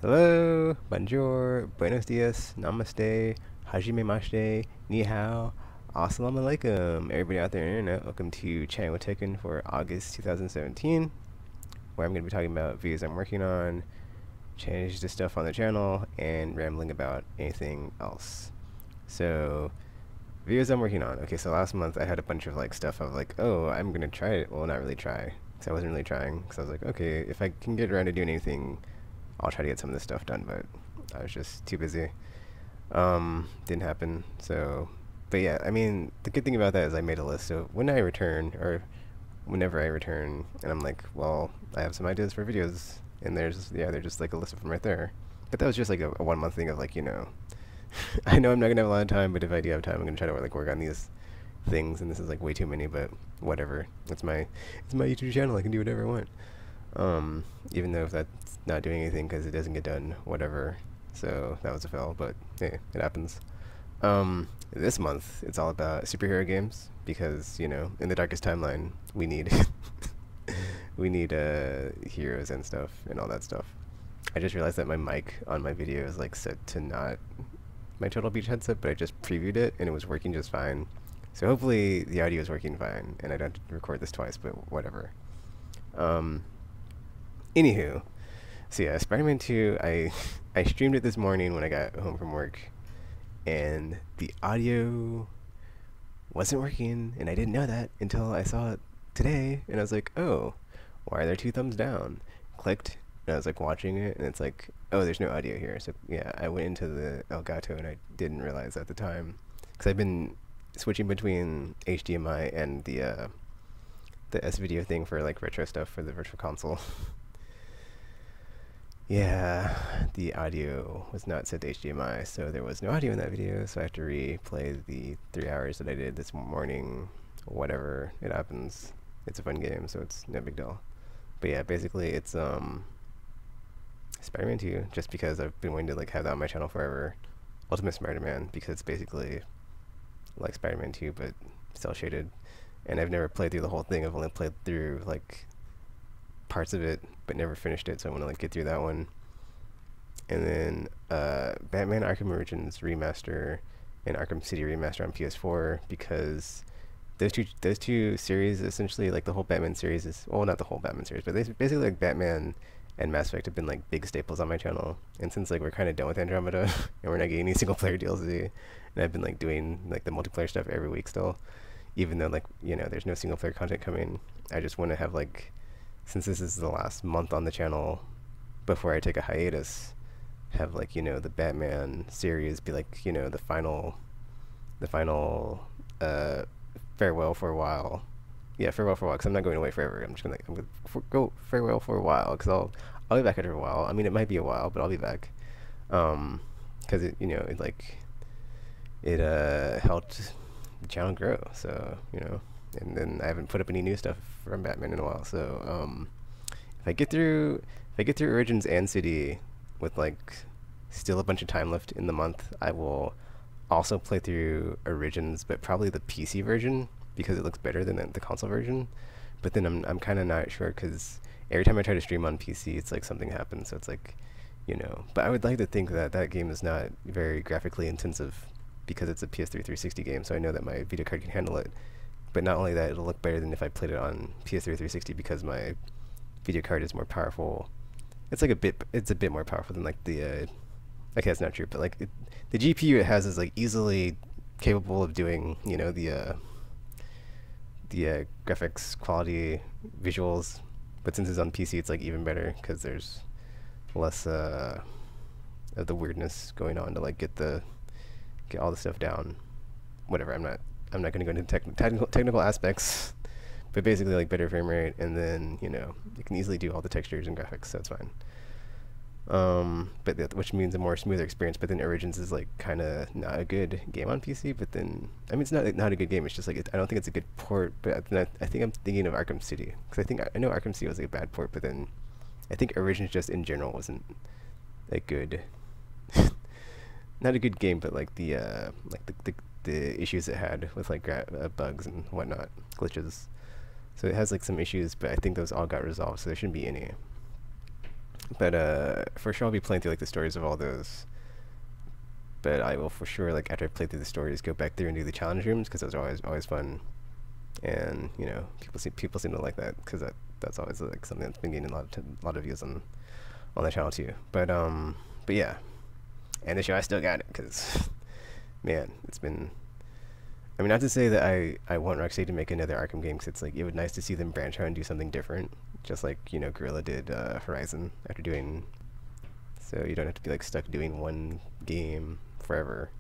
Hello, bonjour, buenos dias, namaste, hajime mashite, ni hao, assalamu alaikum, everybody out there on the internet. Welcome to Chatting with Tekken for August 2017, where I'm going to be talking about videos I'm working on, change the stuff on the channel, and rambling about anything else. So, videos I'm working on. Okay, so last month I had a bunch of like stuff of like, oh, I'm going to try it. Well, not really try, because I wasn't really trying, because I was like, okay, if I can get around to doing anything, I'll try to get some of this stuff done, but I was just too busy. Didn't happen. So, but yeah, I mean, the good thing about that is I made a list. So when I return, or whenever I return, and I'm like, well, I have some ideas for videos, and there's just like a list of them right there. But that was just like a 1 month thing of like, I know I'm not gonna have a lot of time, but if I do have time, I'm gonna try to like work on these things, and this is like way too many, but whatever. It's my YouTube channel. I can do whatever I want. Even though if that's not doing anything because it doesn't get done, whatever. So that was a fail, but hey, it happens. This month it's all about superhero games because in the darkest timeline we need we need heroes and stuff and all that stuff. I just realized that my mic on my video is like set to not my Turtle Beach headset, but I just previewed it and it was working just fine. So hopefully the audio is working fine and I don't have to record this twice, but whatever. Anywho, so yeah, Spider-Man 2, I streamed it this morning when I got home from work, and the audio wasn't working, and I didn't know that until I saw it today, and I was like, oh, why are there two thumbs down? Clicked, and I was like watching it, and it's like, oh, there's no audio here. So yeah, I went into the Elgato, and I didn't realize at the time, because I've been switching between HDMI and the S-Video thing for like retro stuff for the Virtual Console. Yeah, the audio was not set to HDMI, so there was no audio in that video, so I have to replay the 3 hours that I did this morning. Whatever, it happens. It's a fun game, so it's no big deal. But yeah, basically it's Spider-Man 2, just because I've been wanting to like have that on my channel forever. Ultimate Spider-Man, because it's basically like Spider-Man 2, but cel shaded. And I've never played through the whole thing. I've only played through like parts of it, but never finished it, so I want to like get through that one. And then Batman Arkham Origins Remaster and Arkham City Remaster on PS4, because those two series, essentially like the whole Batman series is, well, not the whole Batman series, but they basically like Batman and Mass Effect have been like big staples on my channel. And since like we're kind of done with Andromeda and we're not getting any single player DLC, and I've been like doing like the multiplayer stuff every week still, even though like there's no single player content coming, I just want to have like, since this is the last month on the channel before I take a hiatus, have like the Batman series be like the final farewell for a while. Yeah, farewell for a while, because I'm not going away forever. I'm gonna go farewell for a while, because I'll be back after a while. I mean, it might be a while, but I'll be back. Because it helped the channel grow. So and then I haven't put up any new stuff from Batman in a while. So if I get through Origins and City with like still a bunch of time left in the month, I will also play through Origins, but probably the PC version because it looks better than the console version. But then I'm kind of not sure, because every time I try to stream on PC, it's like something happens. So it's like, But I would like to think that that game is not very graphically intensive because it's a PS3 360 game. So I know that my video card can handle it. But not only that, it'll look better than if I played it on PS3 360 because my video card is more powerful. It's a bit more powerful than like the okay, that's not true, but like the GPU it has is like easily capable of doing the graphics quality visuals, but since it's on PC, it's like even better because there's less of the weirdness going on to like get all the stuff down. Whatever, I'm not going to go into technical aspects, but basically like better frame rate, and then you can easily do all the textures and graphics, so it's fine. Which means a more smoother experience. But then Origins is like kind of not a good game on PC. But then I mean, it's not a good game. It's just like I don't think it's a good port. But then I think I'm thinking of Arkham City, because I know Arkham City was like a bad port, but then I think Origins just in general wasn't a good, not a good game, but like the issues it had with like bugs and whatnot, glitches. So it has like some issues, but I think those all got resolved, so there shouldn't be any. But for sure I'll be playing through like the stories of all those. But I will for sure, like, after I play through the stories, go back through and do the challenge rooms, because those are always fun. And you know, people seem to like that, because that's always like something that's been gaining a lot of views on the channel too. But yeah, and this year I still got it, because man, it's been. I mean, not to say that I want Rocksteady to make another Arkham game, because it's like, it would nice to see them branch out and do something different, just like, you know, Guerrilla did Horizon after doing. So you don't have to be like stuck doing one game forever,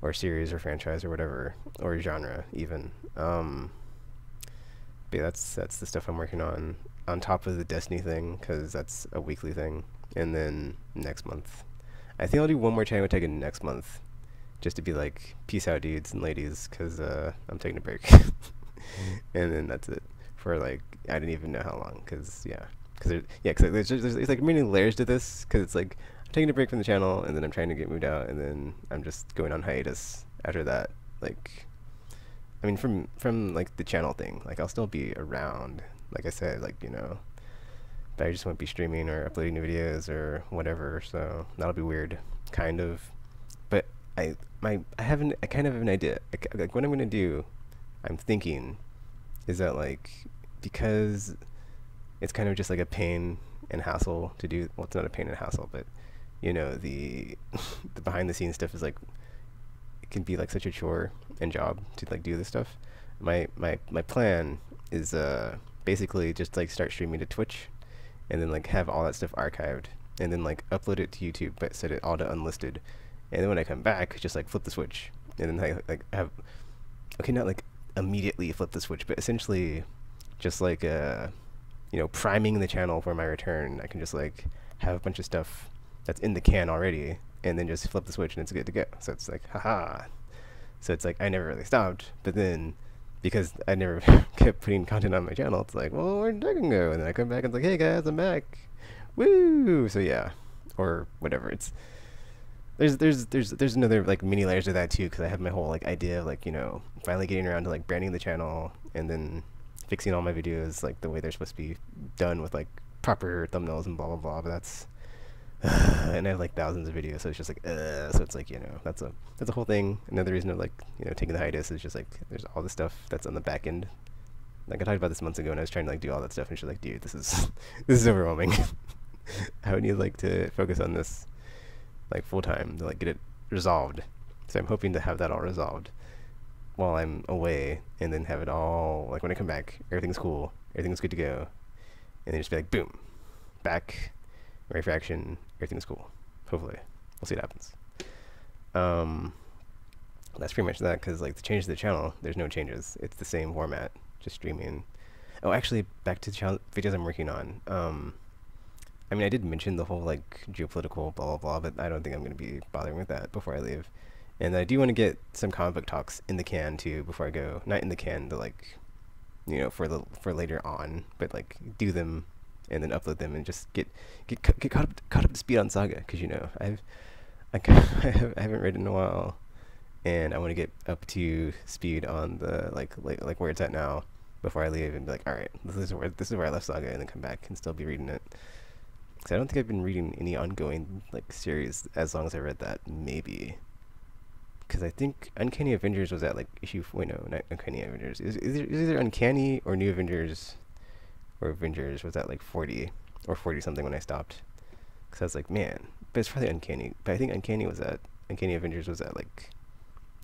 or series or franchise or whatever, or genre even. But yeah, that's the stuff I'm working on top of the Destiny thing, because that's a weekly thing. And then next month, I think I'll do one more Channel Taken next month, just to be like, peace out, dudes and ladies, because I'm taking a break. And then that's it for like, I didn't even know how long, because there's like many layers to this, because it's like, I'm taking a break from the channel, and then I'm trying to get moved out, and then I'm just going on hiatus after that. Like, I mean, from like the channel thing, like, I'll still be around, like I said, like, you know, but I just won't be streaming or uploading new videos or whatever, so that'll be weird, kind of. But I kind of have an idea, like what I'm gonna do. I'm thinking is that, like, because it's kind of just like a pain and hassle to do. Well, it's not a pain and hassle, but you know, the the behind the scenes stuff is like, it can be like such a chore and job to like do this stuff. My plan is basically just like start streaming to Twitch, and then like have all that stuff archived, and then like upload it to YouTube, but set it all to unlisted. And then when I come back, just like flip the switch, and then I like have, okay, not like immediately flip the switch, but essentially just like you know, priming the channel for my return. I can just like have a bunch of stuff that's in the can already, and then just flip the switch and it's good to go. So it's like, haha. So it's like, I never really stopped, but then because I never kept putting content on my channel, it's like, well, where'd I go? And then I come back and it's like, hey guys, I'm back. Woo! So yeah, or whatever. It's there's another like mini layers of that too, because I have my whole like idea of like, you know, finally getting around to like branding the channel, and then fixing all my videos like the way they're supposed to be done, with like proper thumbnails and blah blah blah. But that's and I have like thousands of videos, so it's just like so it's like, you know, that's a whole thing. Another reason of like, you know, taking the hiatus is just like, there's all the stuff that's on the back end. Like, I talked about this months ago, and I was trying to like do all that stuff, and she's like, dude, this is this is overwhelming. I would need like to focus on this like full time to like get it resolved. So I'm hoping to have that all resolved while I'm away, and then have it all like when I come back, everything's cool, everything's good to go, and then just be like, boom, back, ready for action, everything's cool. Hopefully, we'll see what happens. That's pretty much that, because like the change to the channel, there's no changes. It's the same format, just streaming. Oh, actually, back to the videos I'm working on. I mean, I did mention the whole like geopolitical blah blah blah, but I don't think I'm going to be bothering with that before I leave. And I do want to get some comic book talks in the can too before I go. Not in the can, to like, you know, for later on, but like do them and then upload them, and just get caught up to speed on Saga, because you know, I haven't read it in a while, and I want to get up to speed on the like where it's at now before I leave, and be like, all right, this is where I left Saga, and then come back and still be reading it. Because I don't think I've been reading any ongoing like series as long as I read that, maybe. Because I think Uncanny Avengers was at like issue. Wait, no, not Uncanny Avengers. Is either Uncanny or New Avengers, or Avengers was at like 40 or 40 something when I stopped. Because I was like, man, but it's probably Uncanny. But I think Uncanny Avengers was at like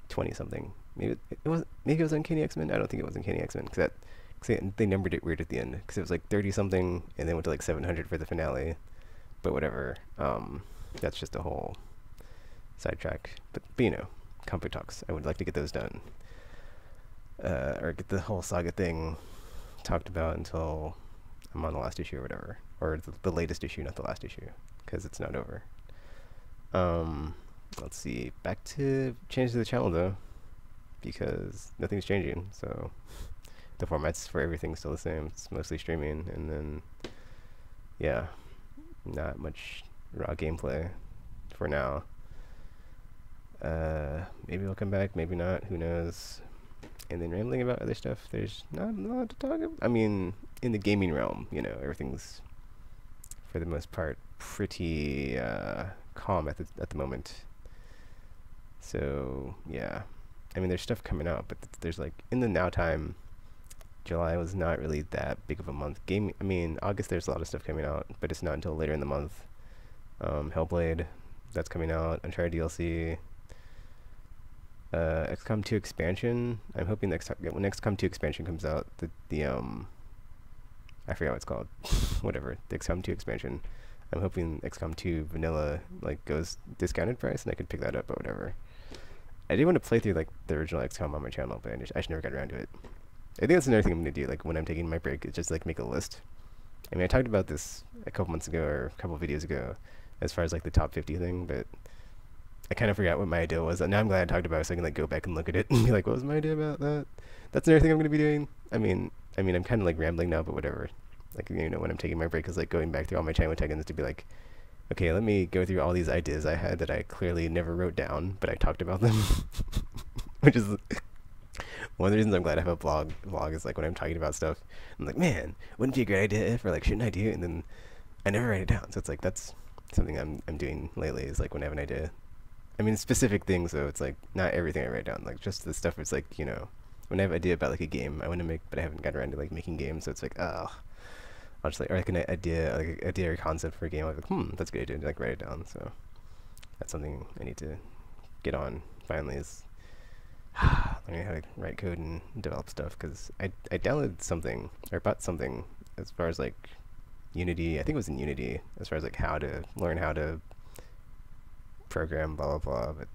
20 something. Maybe it was Uncanny X-Men. I don't think it was Uncanny X-Men, because they numbered it weird at the end, because it was like 30 something and then went to like 700 for the finale. But whatever. That's just a whole sidetrack. But you know, comic talks, I would like to get those done, or get the whole Saga thing talked about until I'm on the last issue or whatever, or the latest issue, not the last issue, because it's not over. Let's see, back to change to the channel though, because nothing's changing. So the formats for everything's still the same. It's mostly streaming, and then yeah, not much raw gameplay for now. Maybe we'll come back, maybe not, who knows. And then rambling about other stuff, there's not a lot to talk about. I mean, in the gaming realm, you know, everything's for the most part, pretty calm at the moment. So yeah, I mean, there's stuff coming out, but there's like in the now time, July was not really that big of a month. I mean, August there's a lot of stuff coming out, but it's not until later in the month. Hellblade, that's coming out. Uncharted DLC. XCOM 2 expansion. I'm hoping when XCOM 2 expansion comes out, I forgot what it's called. Whatever, the XCOM 2 expansion. I'm hoping XCOM 2 vanilla like goes discounted price and I could pick that up or whatever. I did want to play through like the original XCOM on my channel, but I just never got around to it. I think that's another thing I'm gonna do. Like when I'm taking my break, is just like make a list. I mean, I talked about this a couple months ago or a couple videos ago, as far as like the top 50 thing, but I kind of forgot what my idea was. And now I'm glad I talked about it, so I can like go back and look at it and be like, what was my idea about that? That's another thing I'm gonna be doing. I mean, I'm kind of like rambling now, but whatever. Like, you know, when I'm taking my break, is like going back through all my channel taggings to be like, okay, let me go through all these ideas I had that I clearly never wrote down, but I talked about them. Which is one of the reasons I'm glad I have a vlog is like when I'm talking about stuff, I'm like, man, wouldn't it be a great idea if, or like, shouldn't I do it? And then I never write it down. So it's like, that's something I'm doing lately, is like when I have an idea. I mean, specific things, though, it's like not everything I write down. Like just the stuff it's like, you know, when I have an idea about like a game I want to make, but I haven't got around to like making games. So it's like, oh, I'll just like, or like an idea or concept for a game. I'm like, that's a good idea. And like write it down. So that's something I need to get on finally, is learning how to write code and develop stuff. Because I downloaded something or bought something as far as like Unity. I think it was in Unity as far as like how to learn how to program, blah blah blah. But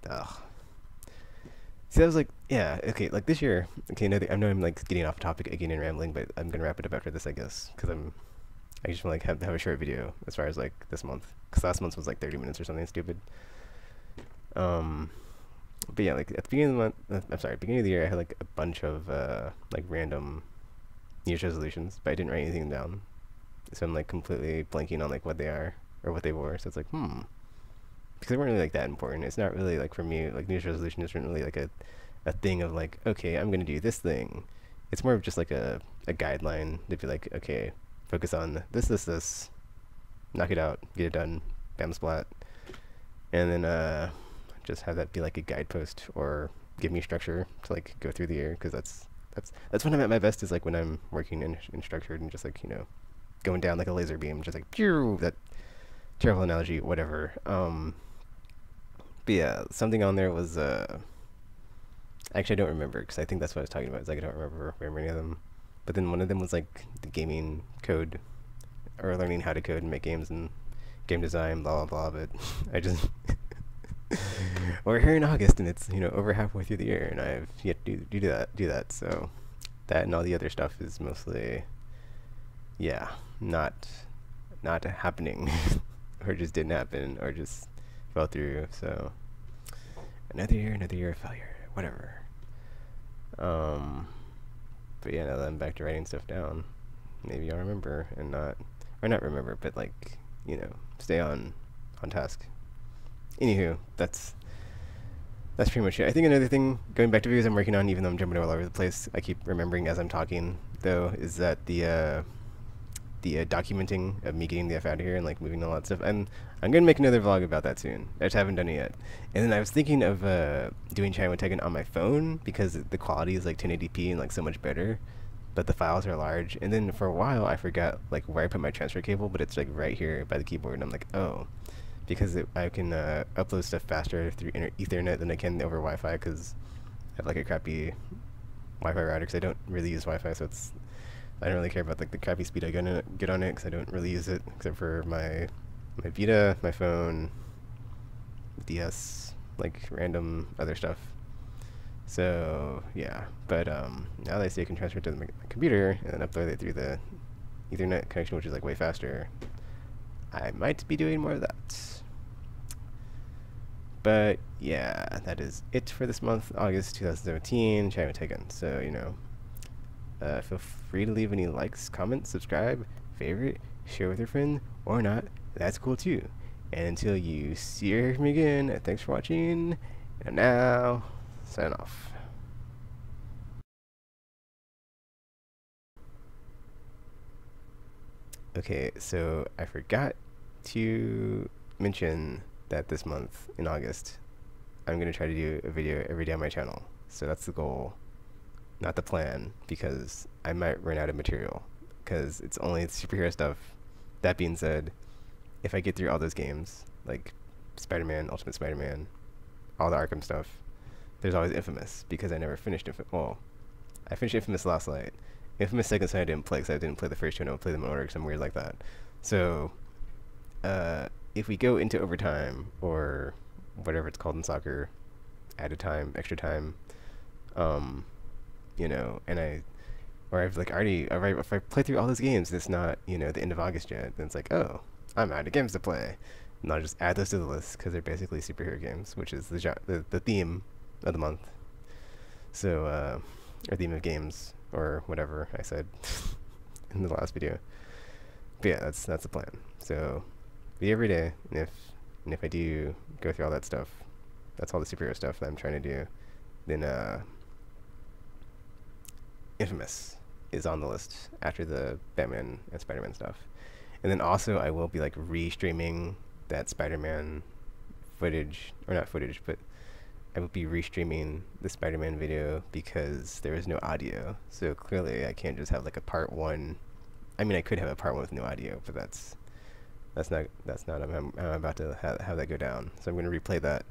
see, I was like, yeah, okay, like this year. Okay, I know I'm like getting off topic again and rambling, but I'm gonna wrap it up after this, I guess, because I just want to like have a short video as far as like this month, because last month was like 30 minutes or something stupid. But yeah, like at the beginning of the month, beginning of the year, I had like a bunch of like random New Year's resolutions, but I didn't write anything down, so I'm like completely blanking on like what they are or what they were. So it's like, because they weren't really like that important. It's not really like, for me, like New Year's resolution isn't really like a thing of like, okay, I'm gonna do this thing. It's more of just like a guideline to be like, okay, focus on this, knock it out, get it done, bam splat, and then just have that be like a guidepost or give me structure to like go through the year, because that's when I'm at my best, is like when I'm working in structured and just like, you know, going down like a laser beam, just like pew, that terrible analogy, whatever. But yeah, something on there was actually I don't remember, because I think that's what I was talking about. It's like I don't remember very many of them. But then one of them was like the gaming code, or learning how to code and make games and game design, blah blah blah. But I just we're here in August and it's, you know, over halfway through the year and I've yet to do that. So that and all the other stuff is mostly, yeah, not happening, or just didn't happen, or just fell through. So another year of failure, whatever. But yeah, now that I'm back to writing stuff down, maybe I'll remember and not remember, but like, you know, stay on task. Anywho, that's pretty much it. I think another thing, going back to videos I'm working on, even though I'm jumping all over the place, I keep remembering as I'm talking, though, is that the documenting of me getting the F out of here and like moving all that stuff. And I'm gonna make another vlog about that soon. I just haven't done it yet. And then I was thinking of doing China with Tekken on my phone, because the quality is like 1080p and like so much better, but the files are large. And then for a while I forgot like where I put my transfer cable, but it's like right here by the keyboard, and I'm like, oh, because I can upload stuff faster through Ethernet than I can over Wi-Fi, because I have like a crappy Wi-Fi router, because I don't really use Wi-Fi, so I don't really care about like the crappy speed I get on it, because I don't really use it except for my Vita, my phone, DS, like random other stuff. So yeah, but now that I say I can transfer it to my computer and then upload it through the Ethernet connection, which is like way faster, I might be doing more of that. But yeah, that is it for this month, August 2017, China Tekken. So, you know, feel free to leave any likes, comments, subscribe, favorite, share with your friend, or not. That's cool too. And until you see or hear from me again, thanks for watching, and now, sign off. Okay, so I forgot to mention that this month in August, I'm gonna try to do a video every day on my channel. So that's the goal, not the plan, because I might run out of material, because it's only superhero stuff. That being said, if I get through all those games, like Spider-Man, Ultimate Spider-Man, all the Arkham stuff, there's always Infamous, because I never finished Infamous. Well, I finished Infamous last night. Infamous Second Son I didn't play, because I didn't play the first two, and I don't play them in order, because I'm weird like that. So, if we go into overtime, or whatever it's called in soccer, added time, extra time, you know, and I've like already, if I play through all those games, it's not, you know, the end of August yet, then it's like, oh, I'm out of games to play. And I'll just add those to the list, because they're basically superhero games, which is the theme of the month. So, or theme of games, or whatever I said in the last video. But yeah, that's the plan. So, video every day, and if I do go through all that stuff, that's all the superhero stuff that I'm trying to do, then Infamous is on the list after the Batman and Spider-Man stuff. And then also I will be like re-streaming that Spider-Man footage, or not footage, but I will be re-streaming the Spider-Man video because there is no audio. So clearly I can't just have like a part one. I mean, I could have a part one with no audio, but that's not I'm about to have that go down. So I'm going to replay that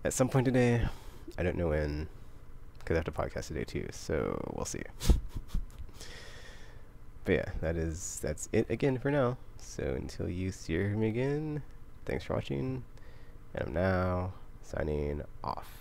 at some point today. I don't know when, because I have to podcast today too, so we'll see. But yeah, that's it again for now. So until you hear me again, thanks for watching, and I'm now signing off.